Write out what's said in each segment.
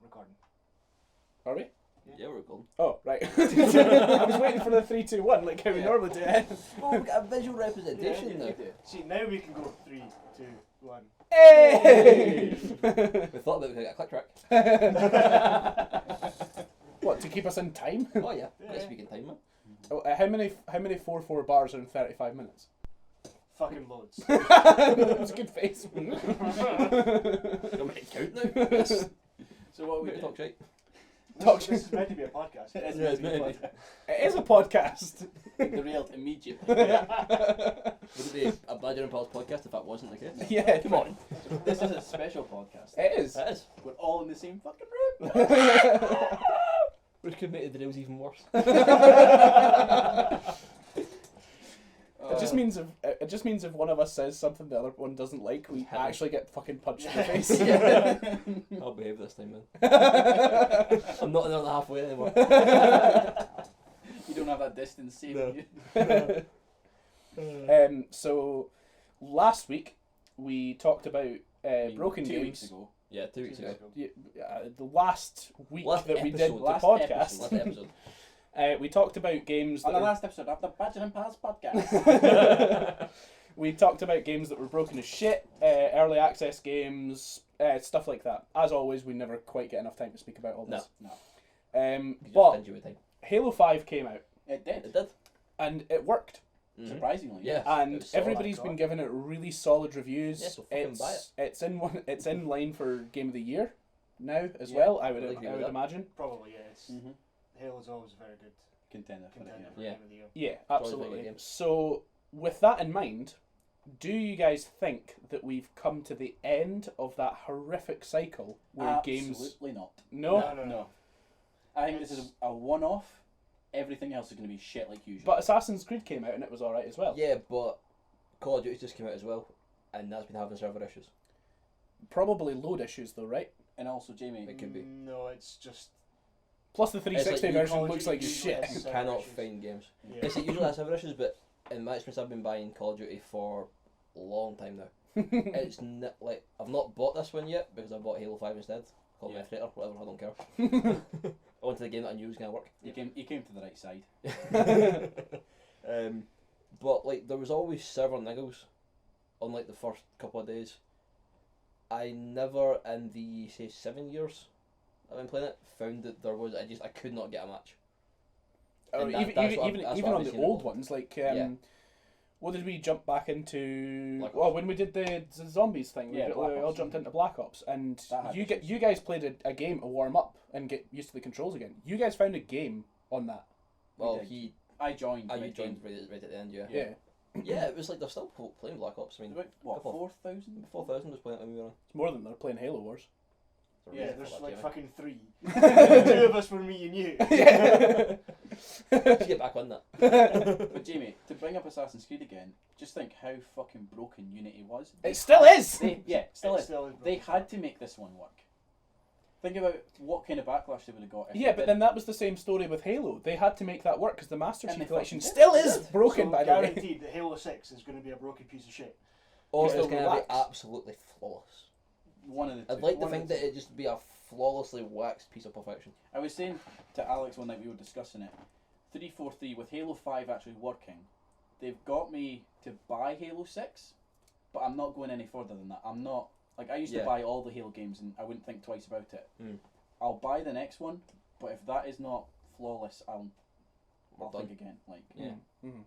Recording. Are we? Yeah, we're recording. Oh, right. I was waiting for the 3, 2, 1 like how we normally do it. Oh, we've got a visual representation now. See, now we can go 3, 2, 1. Hey! We thought about we could get a click track. What, to keep us in time? Oh yeah, let's speak in time, man. Oh, how many 4-4 bars are in 35 minutes? Fucking loads. That was a good face. Don't make it count now. Yes. So what are we going to talk shite? This is meant to be a podcast. It is meant to be a podcast. It is a podcast. The real immediate. Would it be a Badger and Pals podcast if that wasn't the case? Yeah. Come on. This is a special podcast. It is. It is. We're all in the same fucking room. Which could make the drills even worse. It just means if one of us says something the other one doesn't like, we actually get fucking punched in the face. Yeah. I'll behave this time, man. I'm not another halfway anymore. You don't have that distance saving No. you. So last week we talked about broken 2 games. weeks ago. Yeah, 2 weeks ago. The last week Last that we did episode. the Last podcast, Last episode. we talked about games On that the are- last episode of the Badger and Pals podcast. we talked about games that were broken as shit, early access games, stuff like that. As always, we never quite get enough time to speak about all this. No. You just But stingy with time. Halo 5 came out It did. It did. and it worked. Mhm. Surprisingly. Yeah. And it was solid. everybody's been giving it really solid reviews. Yeah, so fucking buy It's in line for Game of the Year now as Yeah, well. I would agree with that. imagine. Probably, yeah. It's, Mm-hmm. Halo's always a very good Contender for it, contender for Yeah. Game of the Year. Yeah, Probably the absolutely. game. So with that in mind, do you guys think that we've come to the end of that horrific cycle where games? Absolutely not. No, No. I think this is a one-off. Everything else is going to be shit like usual. but Assassin's Creed came out and it was all right as well. Yeah, but Call of Duty just came out as well, and that's been having server issues. Probably load issues though, right? and also, Jamie, It could be. No, it's just... Plus the 360 you version Call of looks Duty like usually shit. has You server cannot issues. find games. Yeah. Yes, it usually has server issues, but in my experience, I've been buying Call of Duty for a long time now. It's like I've not bought this one yet because I bought Halo 5 instead. Called me a traitor, whatever. I don't care. I wanted a game that I knew was gonna work. you came to the right side. But like there was always server niggles on like the first couple of days. I never in the say 7 years I've been playing it found that there was I could not get a match. Or And even that's what even I've on been the seeing old it. ones, like Yeah. what did we jump back into? Black Well, Ops. when we did the zombies thing, Yeah, we Black all Ops. jumped into Black Ops, and That had you guys played a game to warm up and get used to the controls again. You guys found a game on that. Well, did. I joined. you Red joined Game. right at the end, yeah. Yeah, Yeah, it was like they're still playing Black Ops. I mean, About, what, couple of- 4,000? 4,000 was playing it when we were on. it's more than they're playing Halo Wars. Yeah, there's Fuck like that, fucking 3. 2 of us were me and you. Yeah. Let's get back on that. But Jamie, to bring up Assassin's Creed again, just think how fucking broken Unity was. It still is. Still It is. still is They broken. had to make this one work. Think about what kind of backlash they would have got. If Yeah, they but then that was the same story with Halo. They had to make that work because the Master And Chief they Collection fucking still did. is broken, So by the way. guaranteed that Halo 6 is going to be a broken piece of shit. Or Just it's going to relax. be absolutely flawless. one of the two. I'd like to One think of the that it just be a flawlessly waxed piece of perfection. I was saying to Alex one night we were discussing it. 343 with Halo 5 actually working, they've got me to buy Halo 6, but I'm not going any further than that. I'm not like I used to Yeah. buy all the Halo games and I wouldn't think twice about it. Mm. I'll buy the next one, but if that is not flawless, I'll done. think again. Like Yeah. Mhm.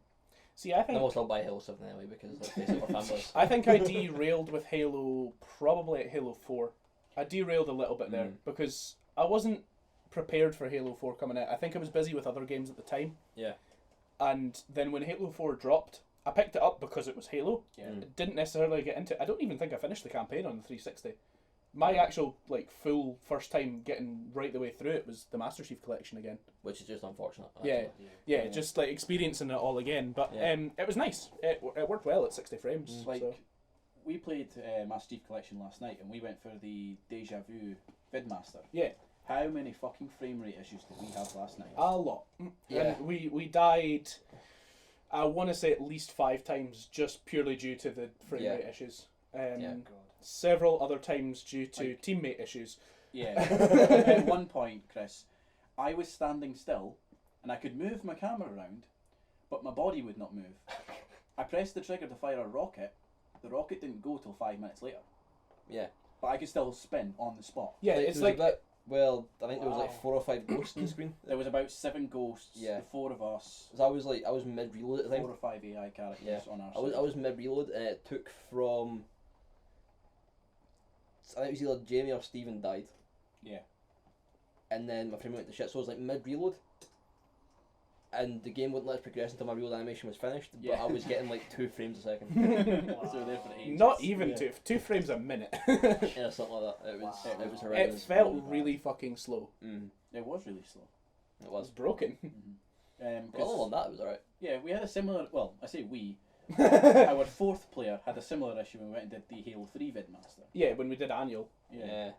See, I And think I'll still buy Halo 7 anyway because let's face it, we're fanboys. I think I derailed with Halo probably at Halo 4. I derailed a little bit there because I wasn't prepared for Halo 4 coming out. I think I was busy with other games at the time. Yeah. And then when Halo 4 dropped, I picked it up because it was Halo. yeah. Mm. I didn't necessarily get into it. I don't even think I finished the campaign on the 360. My actual like full first time getting right the way through it was the Master Chief Collection again. Which is just unfortunate. Yeah. actually. Yeah, Yeah. just like experiencing it all again. But Yeah. it was nice. It worked well at 60 frames. Like so. we played Master Chief Collection last night and we went for the Deja Vu Vidmaster. Yeah. How many fucking frame rate issues did we have last night? A lot. Yeah. And we died, I want to say at least 5 times just purely due to the frame Yeah. rate issues. Yeah. God. several other times due to Like- teammate issues. Yeah. At one point, Chris, I was standing still, and I could move my camera around, but my body would not move. I pressed the trigger to fire a rocket. The rocket didn't go till 5 minutes later, Yeah. but I could still spin on the spot. Yeah, Like, it's there was like a bit, well, I think there was like Wow. 4 or 5 ghosts on the screen. There was about 7 ghosts. Yeah. The 4 of us. So I was mid reload at the 4 time. or 5 AI characters Yeah. on our I was side. mid reload, and it took from. I think it was either Jamie or Stephen died, Yeah. and then my frame went to shit. So I was like mid reload, and the game wouldn't let us progress until my reload animation was finished. Yeah. But I was getting like 2 frames a second. So there for ages. not even Yeah. two frames a minute. Yeah, something like that. It was Wow. it was It horrendous. felt really bad. really fucking slow. It was really slow. It It was was. broken. But other than that, it was alright. Yeah, we had a similar. Well, I say we. Our 4th player had a similar issue when we went and did the Halo 3 Vidmaster. Yeah, when we did annual, Yeah.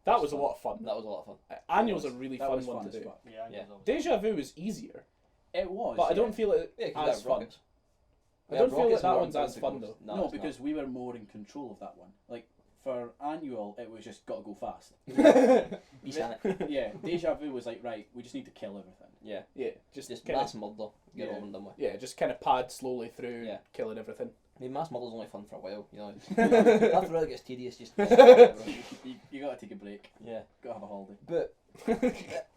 that was a lot of fun. That was a lot of fun. Annual's That a really that fun was one to as do. fuck. Yeah. Yeah. Deja Vu is easier, It was. but I yeah. don't feel it Yeah, because as that fun. rockets. I don't feel rockets that weren't one's down as to fun ghosts. though. No, it's not. because we were more in control of that one. Like for annual, it was just gotta go fast. Be Sonic. Yeah, Deja Vu was like, right, we just need to kill everything. Yeah. Yeah, just Just kind mass of murder. Get Yeah. over and done with. yeah, just kind of pad slowly through, Yeah. killing everything. I mean, mass murder's only fun for a while, you know. After it gets tedious, just. You gotta take a break. Yeah. Gotta have a holiday. But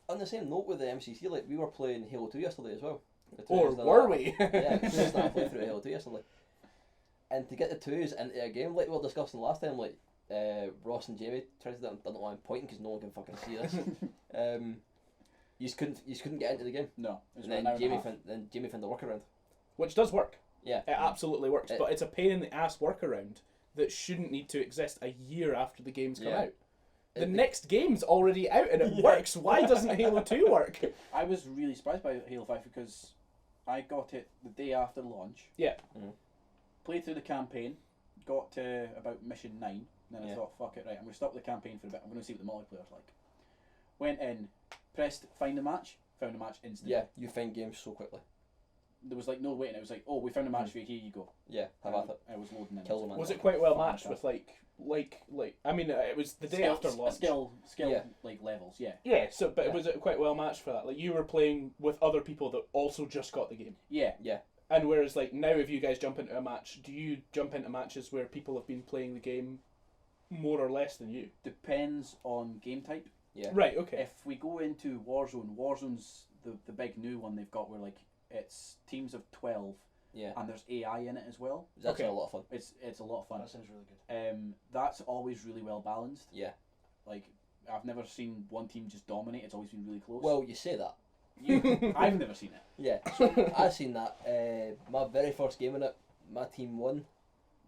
on the same note with the MCC, like we were playing Halo 2 yesterday as well. The Or twos and were that. we? Yeah, because I played through Halo 2 yesterday. And to get the twos into a game like we were discussing last time, like Ross and Jamie tried to do it, I don't know why I'm pointing because no one can fucking see this. You just couldn't get into the game. No, it was And about an then hour and a half. Jamie found the workaround. Which does work. Yeah. It absolutely works, It- but it's a pain in the ass workaround that shouldn't need to exist a year after the game's come Yeah. out. The It- next game's already out and it Yeah. works. Why doesn't Halo 2 work? I was really surprised by Halo 5 because I got it the day after launch. Yeah. Mhm. Played through the campaign, got to about mission 9, and then I Yeah. thought, fuck it, right, I'm going to stop the campaign for a bit, I'm going to see what the multiplayer's like. Went in, pressed find a match, found a match instantly. Yeah, you find games so quickly. There was like no waiting, it was like, oh, we found a match for you, here you go. Yeah, have And at it. I was loading in. Kill them. Was man. it quite well Fucking matched with like? I mean, it was the day Skill- after launch. Skill Yeah. like levels, yeah. Yeah. So, but Yeah. was it quite well matched for that? Like you were playing with other people that also just got the game, Yeah. and whereas like now, if you guys jump into a match, do you jump into matches where people have been playing the game more or less than you? Depends on game type. Yeah. Right. Okay. If we go into Warzone's the big new one they've got where like it's teams of 12 Yeah. and there's AI in it as well. It's actually Okay. a lot of fun. It's a lot of fun. That sounds really good. That's always really well balanced. Yeah. Like I've never seen one team just dominate. It's always been really close. Well, you say that. I've never seen it. Yeah. I seen that. My very first game in it, my team won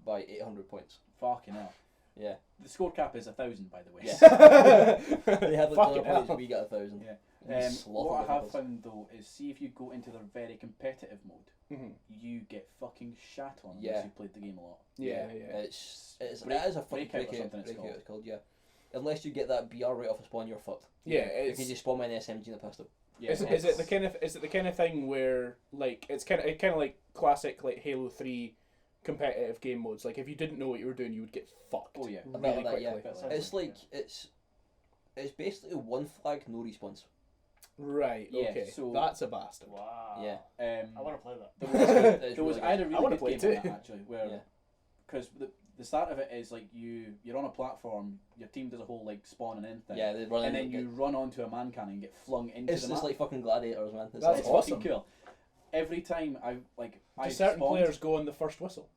by 800 points. Fucking hell. Yeah. The score cap is 1,000, by the way. Yeah. They had like Fucking 100 points, hell. we got 1,000. Yeah. We slaughtered What I the have others. found though is see if you go into their very competitive mode, Mhm. you get fucking shat on Yeah. unless you've played the game a lot. Yeah. It's it is a fucking Breakout or breakout. something it's Breakout called. it's called, yeah. Unless you get that BR right off the spawn, you're fucked. Yeah. Because It's, you spawn my SMG and a pistol. Yeah. is it the kind of thing where like it's kind of like classic like Halo 3 competitive game modes? Like if you didn't know what you were doing, you would get fucked. Oh, yeah. A bit Really like that, quickly. yeah. That sounds It's like like it's basically one flag, no respawns. Right. Yeah, Okay. so- That's a bastard. Wow. Yeah. I want to play that. There was, It's there was really I had a I really wanna good play game it on too. that actually, where Yeah. because the start of it is like you're on a platform, your team does a whole like spawning in thing, Yeah, they run and in then you run onto a man cannon and get flung into It's the just map. like fucking gladiators, man. It's That's It's like, awesome. fucking cool. Every time I Do certain spawned, players go on the first whistle?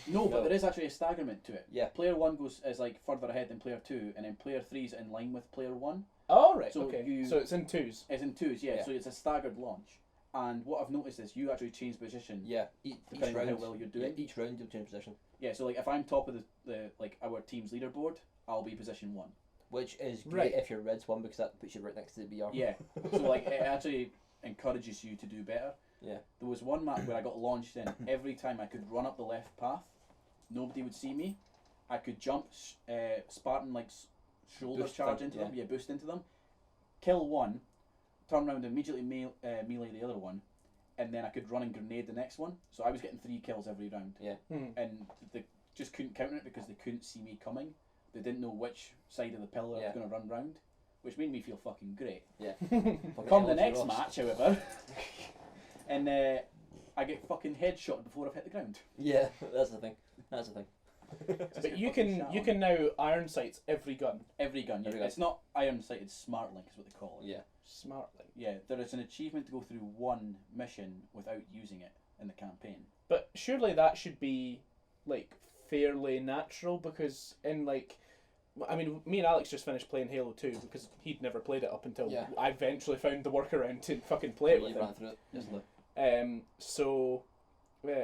no, but No. there is actually a staggerment to it. Yeah. Player 1 is like further ahead than player 2, and then player 3 is in line with player 1. Oh right. So Okay. you- So it's in twos. It's in twos, yeah. Yeah. So it's a staggered launch. And what I've noticed is you actually change position. yeah, each Depending on round, how well you're yeah, doing. each round you'll change position, Yeah, so like if I'm top of the like our team's leaderboard, I'll be position 1. which is great Right. if you're red's one because that puts you right next to the BR. Yeah. So like it actually encourages you to do better. Yeah. There was one map where I got launched in. Every time I could run up the left path, nobody would see me. I could jump, Spartan like shoulder Boost charge them, into them, yeah, boost into them, kill one, turn around and immediately melee the other one, and then I could run and grenade the next one. So I was getting 3 kills every round, Mhm. and they just couldn't couldn't counter it because they couldn't see me coming. They didn't know which side of the pillar I was going to run round, which made me feel fucking great. Yeah. Come the next match, however, and I get fucking headshot before I've hit the ground. Yeah, that's the thing. That's the thing. But you can now iron sights every gun. Every gun, yeah. Every gun. It's not iron sighted smart link is what they call it. Yeah. Smartly. Yeah, there is an achievement to go through one mission without using it in the campaign. But surely that should be like fairly natural, because in like, I mean, me and Alex just finished playing Halo 2 because he'd never played it up until I eventually found the workaround to fucking play it with You him. ran through it yesterday. So,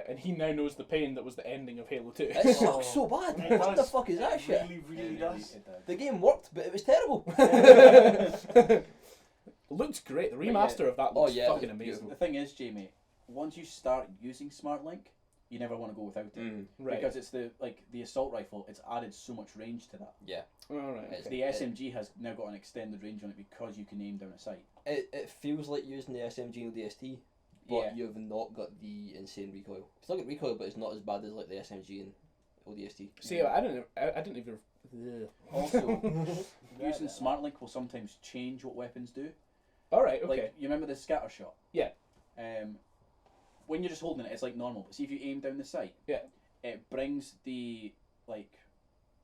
and he now knows the pain that was the ending of Halo 2. It sucks so bad. It What the does. fuck is that shit? Really does. It does. The game worked, but it was terrible. Looks great. The But yeah. remaster of that looks yeah, it fucking was amazing. The thing is, Jamie, once you start using Smart Link, you never want to go without it. Right. Because it's the assault rifle, it's added so much range to that. Yeah. All right. It's- The SMG has now got an extended range on it because you can aim down a sight. It feels like using the SMG and the DST, but Yeah. you've not got the insane recoil. It's still got recoil, but it's not as bad as like the SMG and ODST. See, I didn't even. Ugh. Also, using Smart Link will sometimes change what weapons do. All right. Okay. Like, you remember the scatter shot? Yeah. When you're just holding it, it's like normal. But see if you aim down the sight, Yeah. it brings the, like,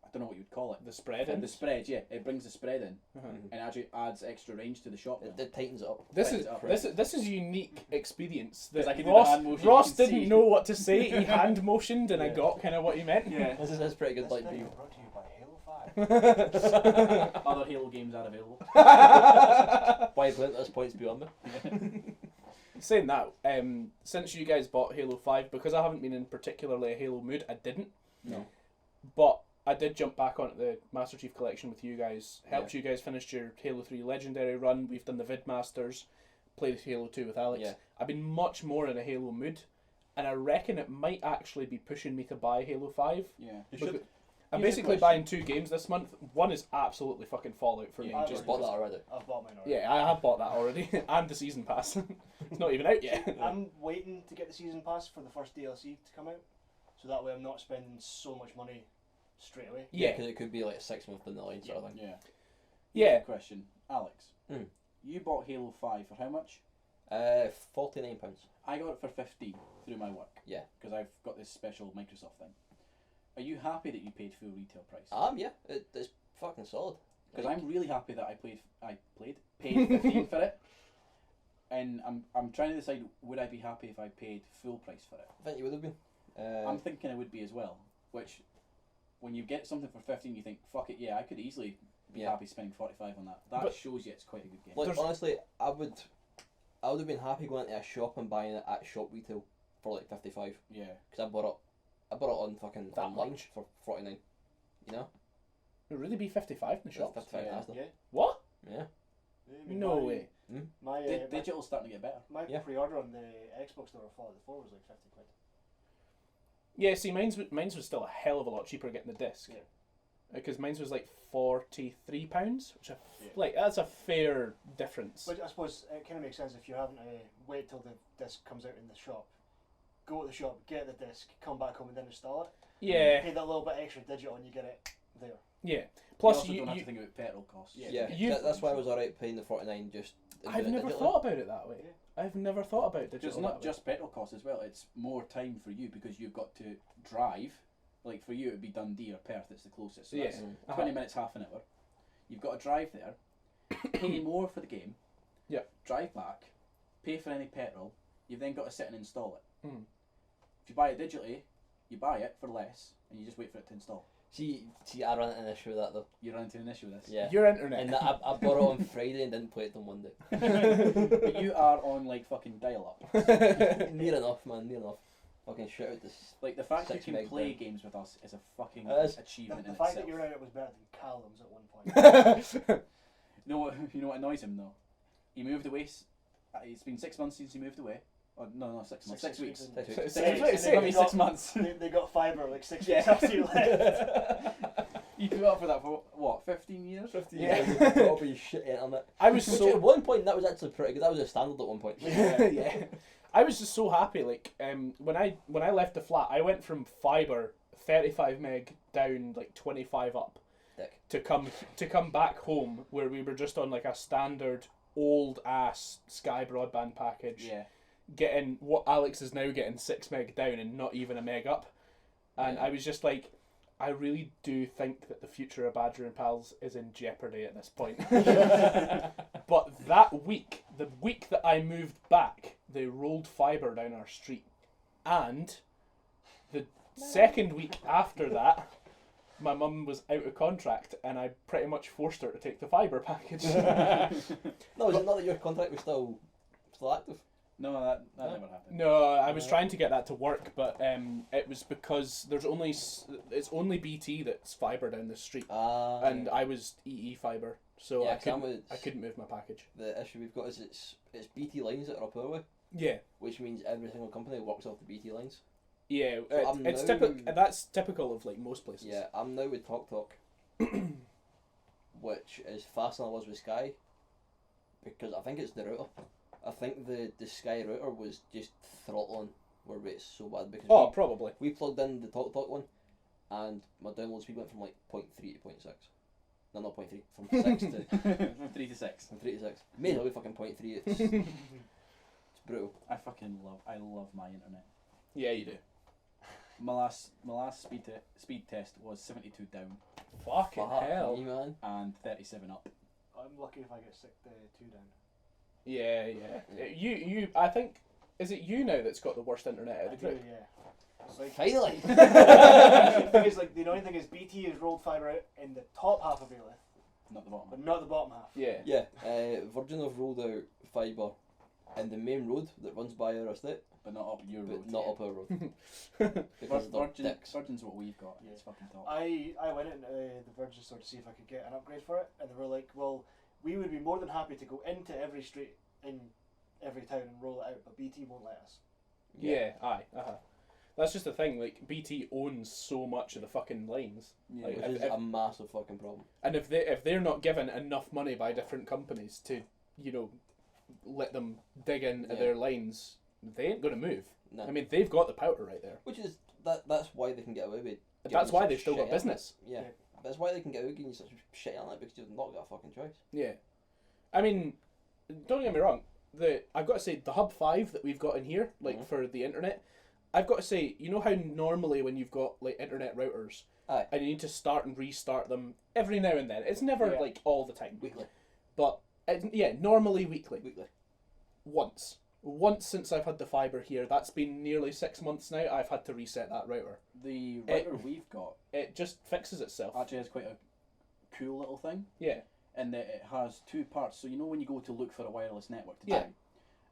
I don't know what you'd call it. The spread in. The spread, yeah. It brings the spread in Uh-huh. and actually adds extra range to the shotgun. It tightens it up. This Tighten is it up, this is a unique experience that 'Cause I can do the hand motion, Ross you can didn't see. know what to say. He hand motioned, and I Yeah. got kind of what he meant. Yeah. This is pretty good. This Like, video brought to you by Halo 5. Other Halo games are available. why playing at this point's beyond me. Saying that, since you guys bought Halo 5, because I haven't been in particularly a Halo mood, I didn't. No. But I did jump back onto the Master Chief Collection with you guys. Helped you guys finish your Halo 3 Legendary run. We've done the Vid Masters. Played Halo 2 with Alex. Yeah. I've been much more in a Halo mood. And I reckon it might actually be pushing me to buy Halo 5. Yeah. Because I'm Here's a basically question. buying 2 games this month. One is absolutely fucking Fallout for me. Yeah, I've Just Bought that already. I've bought mine already. yeah, I have bought that already. And the Season Pass. It's not even out yet. I'm waiting to get the season pass for the first DLC to come out, so that way I'm not spending so much money straight away. Yeah. Because it could be like 6 months down the line sort of thing. Yeah. Yeah. Question, Alex. Mm. You bought Halo 5 for how much? £49. I got it for 15 through my work. Yeah. Because I've got this special Microsoft thing. Are you happy that you paid full retail price? Yeah. It's fucking solid. Because I'm really happy that I paid 15 for it. And I'm trying to decide, would I be happy if I paid full price for it? I think you would have been. I'm thinking I would be as well. Which, when you get something for 15, you think, fuck it, yeah, I could easily be Yeah. happy spending 45 on that. That But- shows you it's quite a good game. Like, There's- honestly, I would have been happy going to a shop and buying it at shop retail for like 55. Yeah. Because I bought it on fucking That online much? for 49. You know? It would really be 55 in the It's shops. 55 Yeah. Asda. Yeah. What? Yeah. I mean, No my- way. My Digital's starting to get better. my Yeah. pre-order on the Xbox store of Fallout 4 was like 50 quid. Yeah, see, mine's was still a hell of a lot cheaper getting the disc. Yeah. Because mine's was like £43, which Yeah. like that's a fair difference. But I suppose it kind of makes sense if you're having to wait till the disc comes out in the shop, go to the shop, get the disc, come back home and then install it. Yeah, Pay that little bit extra digital and you get it there. yeah. You Plus, also you, don't have you to think about petrol costs. Yeah. You've- That's why I was alright paying the 49 just. I've doing it never digitally. thought about it that way. Yeah. I've never thought about digital. It's not that way. just petrol costs as well, it's more time for you because you've got to drive. Like for you, it would be Dundee or Perth, it's the closest. So Yeah. that's Mm. 20 minutes, half an hour. You've got to drive there, pay more for the game, Yeah. drive back, pay for any petrol, you've then got to sit and install it. Mm. If you buy it digitally, you buy it for less and you just wait for it to install. See, I ran into an issue with that though. You run into an issue with this. Yeah. Your internet. And I bought it on Friday and didn't play it till Monday. But you are on like fucking dial up. Near enough, man. Near enough. Fucking shout out this. Like the fact you 6 can meg play down. games with us is a fucking It is. achievement The in fact itself. that you're out it was better than Callum's at one point. You know what annoys him though? He moved away. It's been 6 months since he moved away. Oh, no, 6 months. 6 weeks. 6 weeks. Six Six weeks. weeks. Six Maybe weeks. 6 months. they got fibre like 6 Yeah. weeks after you left. You put up for that for what? 15 years? 50 Yeah. years. It's got to be shit internet. I was Which so at one point that was actually pretty good. That was a standard at one point. yeah. I was just so happy. Like when I left the flat, I went from fibre 35 meg down, like 25 up, Dick. to come back home where we were just on like a standard old ass Sky broadband package, Yeah. getting what Alex is now getting 6 meg down and not even a meg up, and Yeah. I was just like, I really do think that the future of Badger and Pals is in jeopardy at this point. But that week, the week that I moved back, they rolled fibre down our street. And the second week after that, my mum was out of contract and I pretty much forced her to take the fibre package. No, is it not that your contract was still active? No, that never happened. No, I was trying to get that to work, but it was because it's only BT that's fibre down the street. And I was EE fibre, so Yeah, I couldn't move my package. The issue we've got is it's BT lines that are up our way, Yeah, which means every single company works off the BT lines. yeah, So I'm it's now- typical. That's typical of like most places. Yeah, I'm now with TalkTalk, which is faster than I was with Sky, because I think it's the router. I think the Sky router was just throttling our rates so bad because Oh, probably. we plugged in the TalkTalk one, and my download speed went from like 0.3 to 0.6. No, not 0.3, from 6 to From 3 to 6. from 3 to 6. May as well be fucking 0.3. It's brutal. I love my internet. Yeah, you do. My last speed test was 72 down Fucking Fuck hell. me, man. and 37 up. I'm lucky if I get 2 down. Yeah, yeah. You. I think. Is it you now that's got the worst internet out I of the do, group? yeah. It's like, Finally! the thing is, like, the annoying thing is BT has rolled fibre out in the top half of Bailiff, Not the bottom. but not the bottom half. Yeah. Yeah, Virgin have rolled out fibre in the main road that runs by our estate, But not up your but road. not up our road. Because they're dicks. Virgin's what we've got. Yeah. It's fucking top. I went into the Virgin store to see if I could get an upgrade for it, and they were like, well, we would be more than happy to go into every street in every town and roll it out, but BT won't let us. Yeah, aye. That's just the thing, like, BT owns so much of the fucking lines. Yeah. Like, Which is a massive fucking problem. And if they're not given enough money by different companies to, you know, let them dig into Yeah. their lines, they ain't gonna move. No. I mean, they've got the powder right there. Which is, that's why they can get away with it. That's why they've still got business. Yeah. Yeah. That's why they can get away with giving you such shit on it, because you've not got a fucking choice. Yeah. I mean, don't get me wrong. I've got to say, the Hub 5 that we've got in here, like, Mhm. for the internet, I've got to say, you know how normally when you've got, like, internet routers, Aye. and you need to start and restart them every now and then. It's never, Yeah. like, all the time. Weekly. But, normally weekly. Weekly. Once since I've had the fibre here, that's been nearly 6 months now, I've had to reset that router. The router we've got It just fixes itself. actually has quite a cool little thing, Yeah. in that it has two parts. So you know when you go to look for a wireless network to Yeah.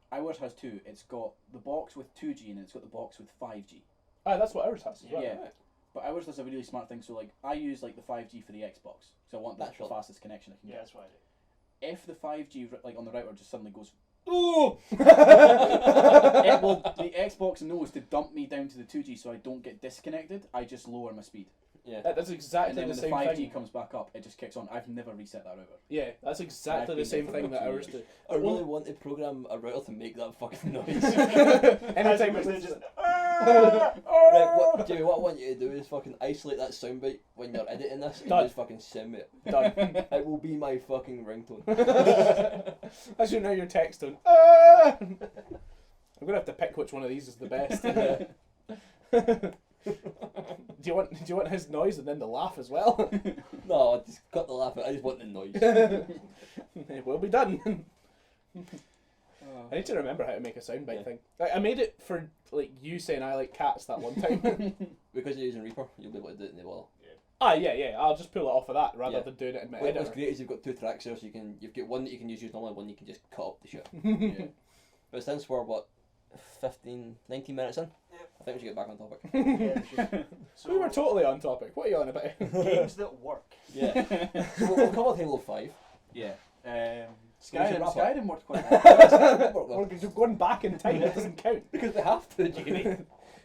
buy, ours has two. It's got the box with 2G and it's got the box with 5G. Ah, that's what ours has as well. Yeah. But ours does a really smart thing. So like I use like the 5G for the Xbox, so I want the Natural. fastest connection I can Yeah, get. that's what I do. If the 5G like on the router just suddenly goes, Oh! the Xbox knows to dump me down to the 2G so I don't get disconnected. I just lower my speed, Yeah. That's and exactly then the when the same 5G thing. comes back up, it just kicks on. I've never reset that router. Yeah, that's exactly I've the been same there for thing that about 2 ours do. years. I really want to program a router to make that fucking noise. Anytime That's it's just Right, what, Jamie, what I want you to do is fucking isolate that soundbite when you're editing this and Done. just fucking send me it. done. It will be my fucking ringtone. As you know, your text tone. Ah! I'm gonna have to pick which one of these is the best. Do you want his noise and then the laugh as well? No, just cut the laugh out. I just want the noise. It will be done. I need to remember how to make a soundbite Yeah. thing. I made it for like you saying I like cats that one time. Because you're using Reaper, you'll be able to do it in the wall. Yeah. I'll just pull it off of that rather Yeah. than doing it in my What's editor. great is you've got two tracks there, so you've got one that you can use normally, one you can just cut up the shit. Yeah. But since we're 19 minutes in, I think we should get back on topic. Yeah, so We were totally on topic. What are you on about? games that work. Yeah. So we'll cover Halo 5. Yeah. So we should Skyrim, wrap up. Skyrim worked quite well. We're just going back in time. It doesn't count. Because we have to, Jamie.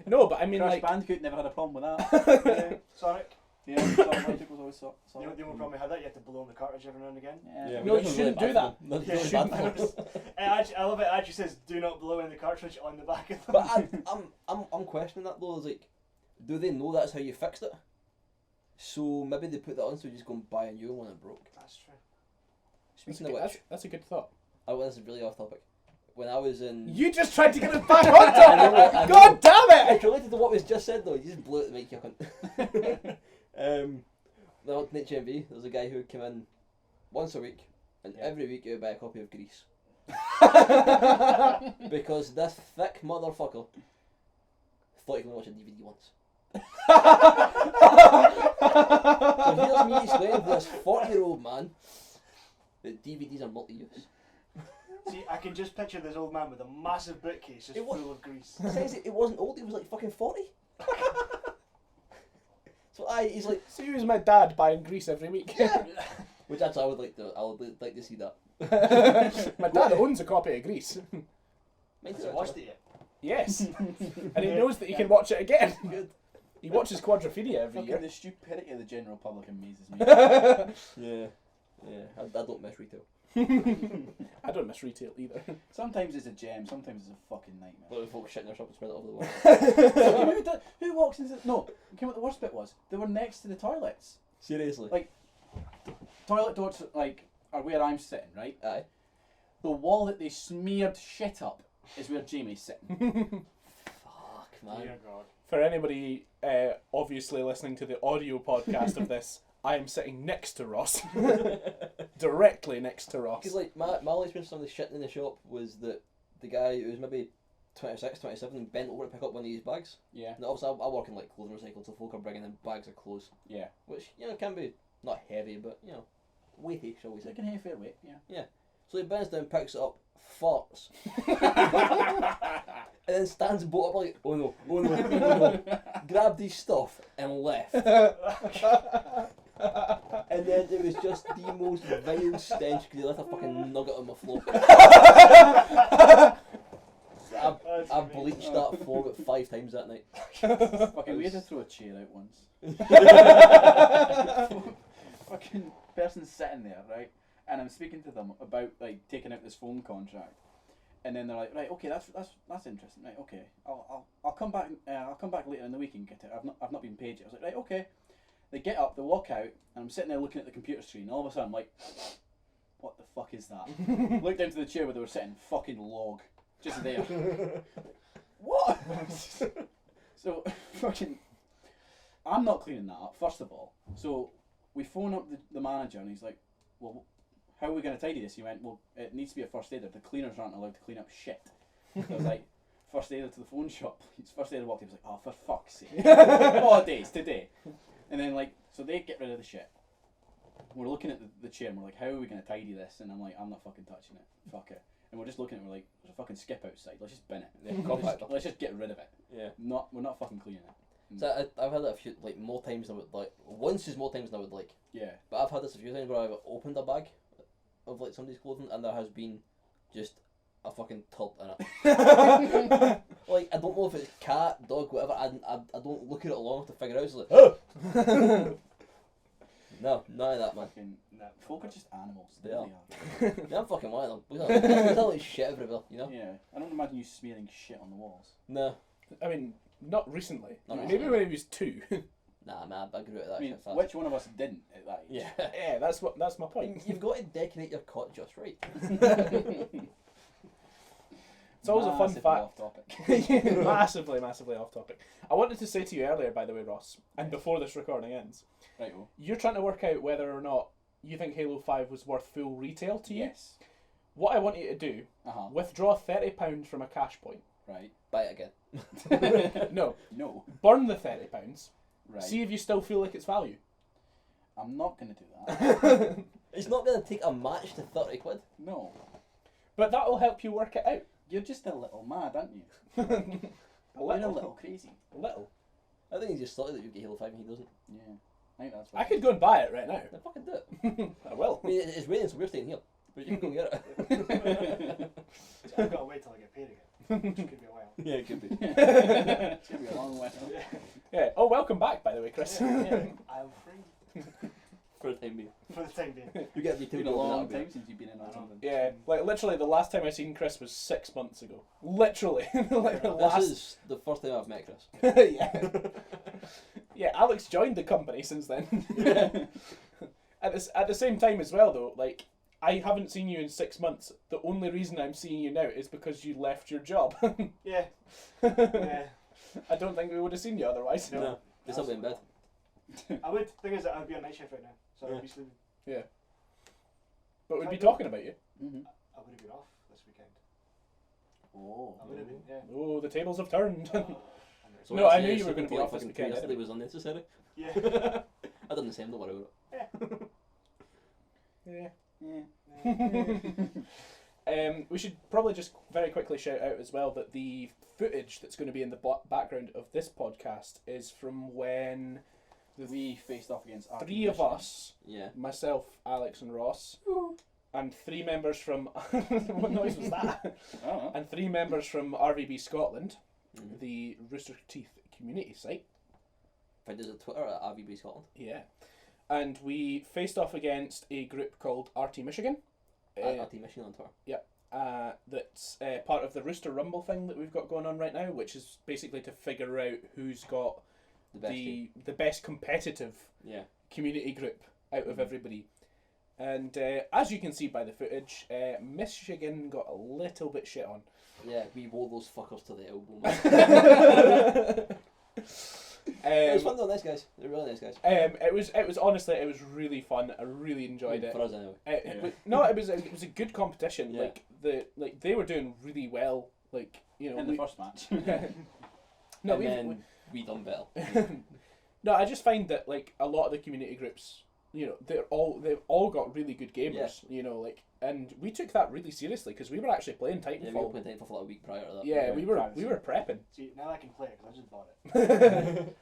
No, but I mean, Crash like, Bandicoot never had a problem with that. Yeah, Sonic. Yeah, Sonic Bandicoot was always The solid. only problem we had that you had to blow on the cartridge every now and again. Yeah. No, you shouldn't do that. No, Yeah, really shouldn't. bad for us. I love it. It actually says "Do not blow in the cartridge" on the back of them. But I'm questioning that though. It's like, do they know that's how you fixed it? So maybe they put that on, so you just go and buy a new one and it broke. That's true. Speaking of which, that's a good thought. oh, this is really off topic. When I was in... You just tried to get it back on I know, I topic! know. God damn It's it! related to what was just said though, you just blew it the mic, you cunt. When I worked in HMV, there was a guy who would come in once a week, and every week he would buy a copy of Grease. Because this thick motherfucker thought he could watch a DVD once. So here's me explaining to this 40-year-old man that DVDs are multi-use. See, I can just picture this old man with a massive bookcase just full of grease. It says it wasn't old, he was like fucking 40. So he's like... So you was my dad buying Grease every week. Yeah. Which actually I would like to see that. My dad owns a copy of Grease. Mine Has too, he watched actually. it yet? Yes. And he knows that he can watch it again. Good. He watches Quadrophilia every Fucking year. the stupidity of the general public amazes me. Yeah. Yeah. I don't miss retail. I don't miss retail either. Sometimes it's a gem, sometimes it's a fucking nightmare. A lot of folks shitting their shop and spread it over the world. Who walks into... No, you know what the worst bit was? They were next to the toilets. Seriously. Like, toilet doors, like, are where I'm sitting, right? Aye. The wall that they smeared shit up is where Jamie's sitting. Fuck, man. Dear God. For anybody obviously listening to the audio podcast of this, I am sitting next to Ross. Directly next to Ross. Because like my only experience of somebody shitting in the shop was that the guy who was maybe 26, 27 bent over to pick up one of his bags. Yeah, And obviously I work in like clothing recycle, so folk are bringing in bags of clothes, yeah. which can be not heavy, but weighty, shall we say? They can have fair weight, yeah. So he bends down, picks it up, farts, and then stands bolt up like, oh no, oh no, oh no, grabbed his stuff and left. And then it was just the most vile stench because he left a fucking nugget on the floor. I bleached that floor about 5 times that night. Fucking, we had to throw a chair out once. Fucking person sitting there, right? And I'm speaking to them about like taking out this phone contract, and then they're like, right, okay, that's interesting, right? Okay, I'll come back. I'll come back later in the week and get it. I've not been paid yet. I was like, right, okay. They get up, they walk out, and I'm sitting there looking at the computer screen. And all of a sudden, I'm like, what the fuck is that? Look down to the chair where they were sitting. Fucking log, just there. What? So fucking, I'm not cleaning that up. First of all, so we phone up the manager, and he's like, well, how are we going to tidy this? He went, well, it needs to be a first aider. The cleaners aren't allowed to clean up shit. I was like, first aider to the phone shop. First aider walked in, was like, oh, for fuck's sake. What days today? And then, like, so they get rid of the shit. We're looking at the chair, and we're like, how are we going to tidy this? And I'm like, I'm not fucking touching it. Fuck it. And we're just looking at it, we're like, there's a fucking skip outside. Let's just bin it. Let's just get rid of it. Yeah. We're not fucking cleaning it. So I've had it a few, like, more times than I would like. Once is more times than I would like. Yeah. But I've had this a few times where I've opened a bag of like somebody's clothing and there has been just a fucking turd in it. Like, I don't know if it's cat, dog, whatever. I don't look at it long enough to figure out. It's like, oh! No, none of that, man. Fucking, folk are just animals. They They are. are. Yeah, I'm fucking one of them. There's like shit everywhere, you know? Yeah. I don't imagine you smearing shit on the walls. No. I mean, not recently. Not Maybe recently. when he was 2. Nah, man, I grew out of that I mean, shit fast. which one of us didn't at that age? Yeah. Yeah, that's my point. You've got to decorate your cot just right. It's always a fun Massively fact. off topic. Massively off topic. I wanted to say to you earlier, by the way, Ross, and before this recording ends, Right, well. you're trying to work out whether or not you think Halo 5 was worth full retail to you. Yes. What I want you to do, Uh-huh. withdraw £30 from a cash point. Right. Buy it again. No, No. burn the £30. Right. See if you still feel like it's value. I'm not going to do that. It's not going to take a match to 30 quid. No. But that will help you work it out. You're just a little mad, aren't you? A You're a little. little crazy. A little. I think he's just thought that you get Halo 5 and he doesn't. Yeah. I think that's I right. could go and buy it right now. Then fucking do it. I will. I mean, it's raining, so we're staying here. But you can go get it. So I've got to wait till I get paid again, which could be a while. Yeah, it could be. It's going to be a long way. Yeah. Oh, welcome back, by the way, Chris. I'm free For the time being. for the time being. You get to be It's been too a long long time since you've been in on something. Yeah, like literally the last time I seen Chris was 6 months ago. Literally. Like the This last. is the first time I've met Chris. Yeah. Yeah, Alex joined the company since then. At the same time as well, though, like, I haven't seen you in 6 months. The only reason I'm seeing you now is because you left your job. Yeah. Yeah. I don't think we would have seen you otherwise. No, they still be in bed. I would. Thing is that I'd be on night shift right now, so Yeah. I'd be sleeping. But we'd be talking about you. Mm-hmm. I would have been off this weekend. Oh. I would have been. Yeah. Oh, the tables have turned. So No, what I you're knew saying you is were gonna be fucking off this fucking weekend yesterday anyway. was unnecessary. Yeah. I done the same, don't worry about it. Yeah. We should probably just very quickly shout out as well that the footage that's going to be in the background of this podcast is from when We faced off against RP three of Michigan. us, Yeah. myself, Alex, and Ross, and 3 members from what noise was that? I don't know. And 3 members from RVB Scotland, Mhm. the Rooster Teeth community site. Find us at Twitter at RVB Scotland. Yeah, and we faced off against a group called RT Michigan. At RT Michigan on Twitter. That's part of the Rooster Rumble thing that we've got going on right now, which is basically to figure out who's got The best team. the best competitive Yeah. community group out of Mhm. everybody. And as you can see by the footage, Michigan got a little bit shit on. Yeah, we wore those fuckers to the elbow. Man. It was fun though, nice guys. They're really nice guys. It was honestly, it was really fun. I really enjoyed it. For us anyway. It was a good competition. Yeah. Like they were doing really well. Like, you know, In the first match. no, and we then we done better. no, I just find that like a lot of the community groups, you know, they've all got really good gamers. You know, like, and we took that really seriously because we were actually playing Yeah, we were Titanfall. playing Titanfall for like a week prior to that. Yeah, Yeah, we were privacy. prepping. See, now I can play it because I just bought it.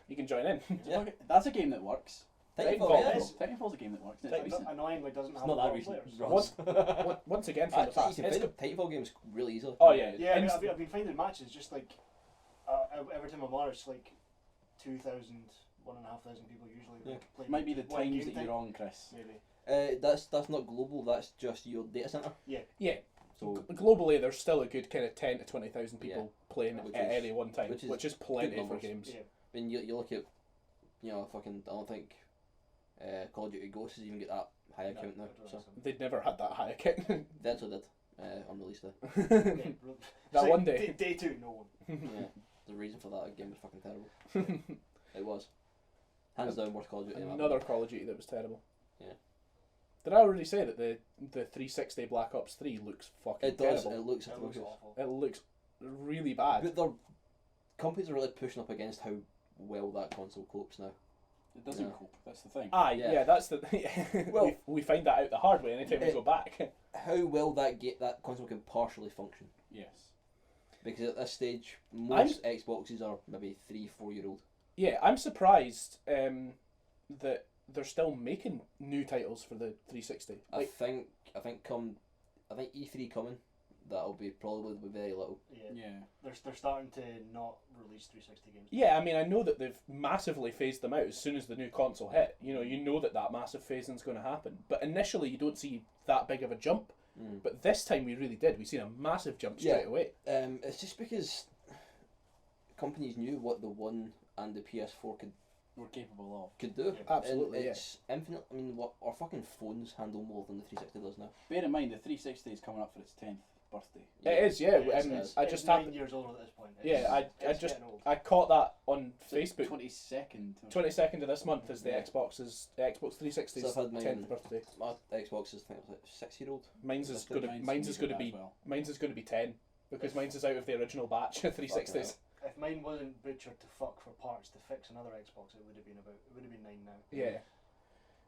You can join in. Yeah. That's a game that works. Titanfall, Titanfall, yeah. yes. Titanfall's a game that works. It's Titanfall- recent. Annoyingly doesn't It's have not a that lot of recent. players. Ross. Once again from the Actually, past. you can It's find Titanfall games really easily. Oh yeah, Yeah, Inst- I've been finding matches just like every time I'm on, it's like 2,000, 1,500 people usually. Yeah. Play Might be the one times game that you're on, Chris. Maybe. That's not global. That's just your data center. yeah. So Globally, there's still a good kind of 10 to 20,000 people playing Which at is- any one time, which is plenty good for numbers. games. Yeah. when you look at, you know, fucking I don't think Call of Duty Ghosts has even got that high No, account now. I don't So think so. They'd never had that high account. they actually did on release day. Yeah, that it's like one day. Day 2, no one. Yeah, the reason for that game was fucking terrible. It was hands down worst Call of Duty. I've ever Another played. Call of Duty that was terrible. Yeah. Did I already say that the 360 Black Ops 3 looks fucking It does. terrible? It looks That looks atrocious. awful. It looks really bad. But their companies are really pushing up against how well that console copes now. It doesn't Yeah. cope. That's the thing. Aye, Yeah. yeah, that's the. Well- we find that out the hard way anytime we It- go back. How well that console can partially function. Yes. Because at this stage, most Xboxes are maybe 3-4 year old. Yeah, I'm surprised that they're still making new titles for the 360. I think E3 coming, that'll be probably very little. Yeah. Yeah. They're starting to not release 360 games. Yeah, I mean, I know that they've massively phased them out as soon as the new console hit. You know that massive phasing's going to happen. But initially, you don't see that big of a jump. Mm. But this time, we really did. We seen a massive jump Yeah. straight away. It's just because companies knew what the One and the PS4 We're capable could do. Yeah. Absolutely, And it's infinite. I mean, what our fucking phones handle more than the 360 does now. of. Bear in mind, the 360 is coming up for its 10th birthday. It is, yeah. It's I just 9 happened. years old at this point. Yeah, I it's just- getting old. I caught that on So Facebook. 22nd. 22nd of this month is the Yeah. Xbox 360's So I've had mine 10th birthday. My Xbox is, I think it was like 6-year-old. Mine's is gonna Mine's is gonna that be as well. mine's is gonna be 10 because mine's is out of the original batch of 360s. If mine wasn't butchered to fuck for parts to fix another Xbox, it would have been 9 now. Yeah,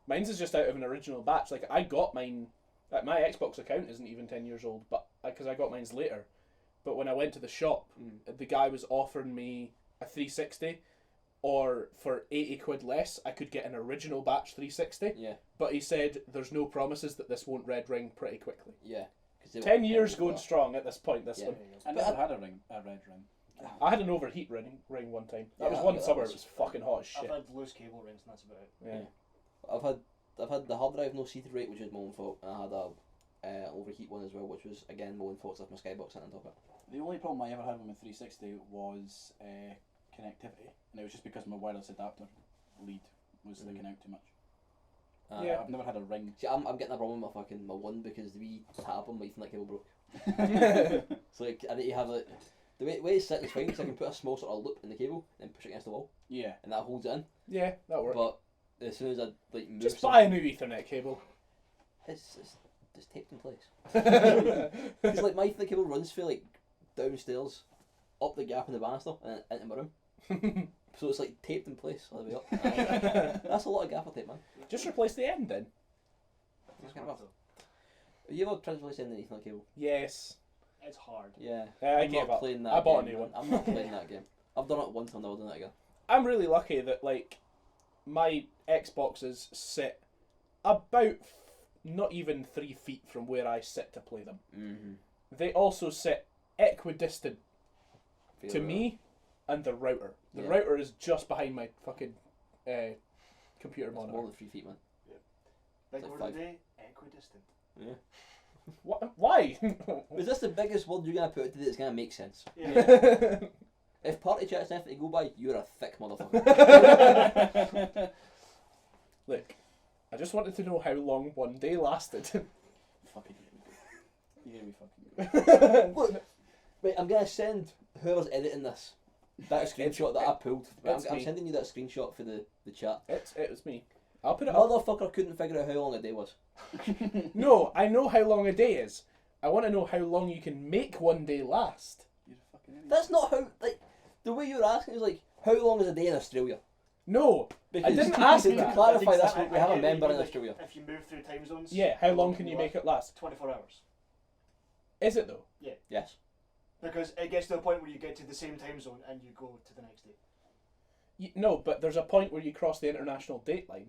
mine's is just out of an original batch. Like I got mine. Like, my Xbox account isn't even 10 years old, but because I got mine's later. But when I went to the shop, the guy was offering me a 360, or for 80 quid less, I could get an original batch 360. Yeah, But he said there's no promises that this won't red ring pretty quickly. yeah. 'Cause they 10 were- years going strong at this point. This Yeah. one, I But never had a red ring. I had an overheat ring one time. That Yeah, was I one bet that summer. was- It was fucking hot as I've shit. had loose cable rings and that's about it. Yeah. I've had the hard drive no see-through rate, which is my own fault, and I had a overheat one as well, which was again my own fault. So I left my skybox sitting on top of it. The only problem I ever had with my 360 was connectivity, and it was just because my wireless adapter lead was sticking out too much. Yeah. I've never had a ring. See, I'm getting a problem with my one because the wee tab on my Ethernet cable broke. So like, I need to have like the way it's sitting is fine because I can put a small sort of loop in the cable and push it against the wall, Yeah. and that holds it in. Yeah, that works. But as soon as I like move, Just buy a new Ethernet cable. it's taped in place. Because like my Ethernet cable runs through like downstairs, up the gap in the banister and into my room. So it's like taped in place all the way up. That's a lot of gaffer tape, man. Just replace the end then. Have you ever tried to replace the end of the Ethernet cable? Yes. It's hard. Yeah. I I'm gave not up. playing that I bought a game, new man. one. I'm not playing that game. I've done it once, I'm never doing it again. I'm really lucky that like my Xboxes sit about not even 3 feet from where I sit to play them. Mm-hmm. They also sit equidistant to me and the router. The Yeah. router is just behind my fucking computer It's monitor. more than 3 feet, man. Big Like word five. of the day, equidistant. Yeah. Why? Is this the biggest word you're going to put today that's going to make sense? Yeah. If party chat's anything to go by, you're a thick motherfucker. Look, I just wanted to know how long one day lasted. Fucking you're gonna be fucking good. Look, right, I'm going to send whoever's editing this that screenshot that I pulled. Right, it's I'm me. sending you that screenshot for the chat. It was me. I'll put it up. Motherfucker couldn't figure out how long a day was. No, I know how long a day is. I want to know how long you can make one day last. You're a fucking idiot. That's not how, like, the way you're asking is like, how long is a day in Australia? No, Because didn't ask to that. clarify That's this, we have a I get member it, in like, Australia. If you move through time zones. yeah, how long can you make it last? 24 hours. Is it though? Yes. Because it gets to a point where you get to the same time zone and you go to the next day. No, but there's a point where you cross the international date line,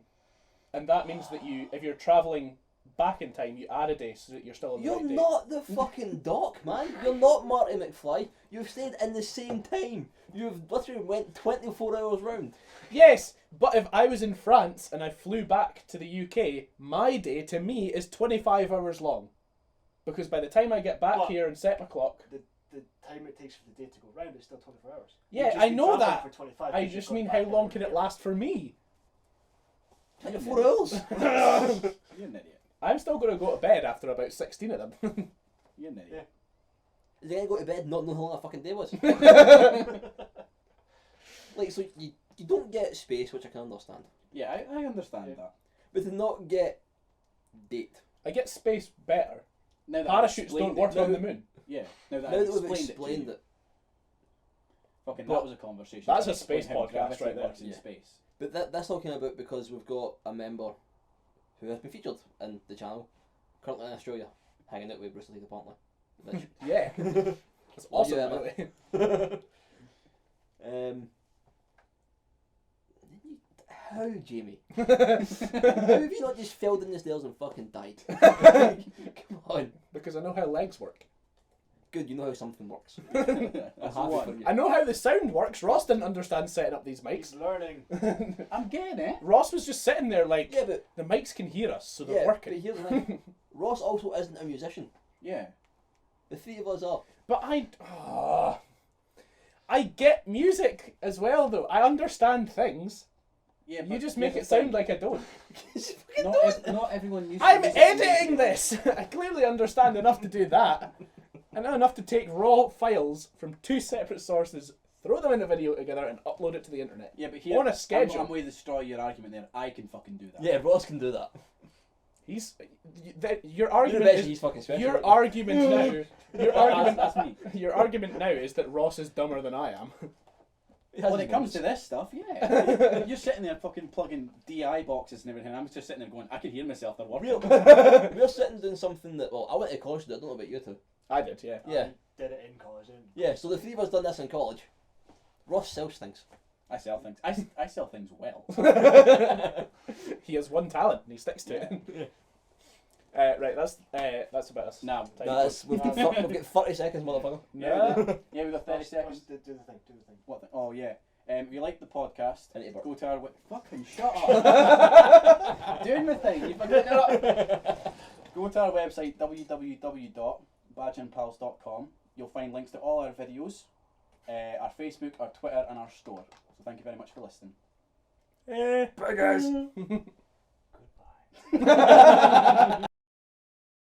and that means that if you're travelling back in time, you add a day so that you're still on the You're right date. not the fucking Doc, man. You're not Marty McFly. You've stayed in the same time. You've literally went 24 hours round. Yes, but if I was in France and I flew back to the UK, my day to me is 25 hours long. Because by the time I get back But- here and set my clock, The time it takes for the day to go round is still 24 hours. Yeah, You've just I been know travelling that. For 25 I because just you've mean gone how back long in can it there. last for me? 24 hours. You're an idiot. I'm still going to go to bed after about 16 of them. You're an idiot. Is he gonna go to bed not knowing how long a fucking day was? Like, so you don't get space, which I can understand. Yeah, I understand Yeah. that. But to not get date. I get space better. Now that I've Parachutes explained don't work it, on the moon. Yeah. Now that Now I've that we've explained, explained it. it. Fucking But that was a conversation. that's a to explain space how podcast gravity right there. works in Yeah. space. But that's all came about because we've got a member who has been featured in the channel, currently in Australia, hanging out with Bruce Lee apparently. Which, Yeah. That's awesome, Yeah, by the way. How, Jamie? How have you not just fell down the stairs and fucking died? Come on. Because I know how legs work. Good, you know how something works. That's I'm happy one. for you. I know how the sound works. Ross didn't understand setting up these He's mics. learning. I'm getting it. Ross was just sitting there like, Yeah, but the mics can hear us, so they're yeah, but working. here's the thing. Ross also isn't a musician. Yeah. The three of us are. But I get music as well, though. I understand things. Yeah. You but just here's make the it sound thing. like I don't. Not everyone uses. I'm music editing to- this! I clearly understand enough to do that. I know enough to take raw files from two separate sources, throw them in a video together, and upload it to the internet. Yeah, but here On a schedule. I'm going to destroy your argument there. I can fucking do that. Yeah, Ross can do that. Your You're argument the best, is he's fucking special. your right? argument now. Your argument. That's me. Your argument now is that Ross is dumber than I am. He has When his it comes to moments. this stuff, yeah. You're sitting there fucking plugging DI boxes and everything. I'm just sitting there going, I can hear myself. They're working. We're sitting doing something that, well, I went to college to do it, I don't know about you two. I did, yeah. Yeah. I did it in college. Didn't Yeah, so the three of us done this in college. Ross sells things. I sell things. I sell things well. He has one talent and he sticks to it. Right, that's about us. Now, Time No, that's, we've got 30 seconds, motherfucker. No. yeah, we've got 30 seconds. Do the thing. Do the thing. What? Oh yeah. If you like the podcast, Into burp. go to our fucking shut up. Doing my thing. You fucking interrupt. Go to our website www.badgeandpals.com. You'll find links to all our videos. our Facebook, our Twitter, and our store. So thank you very much for listening. Bye, guys. Goodbye.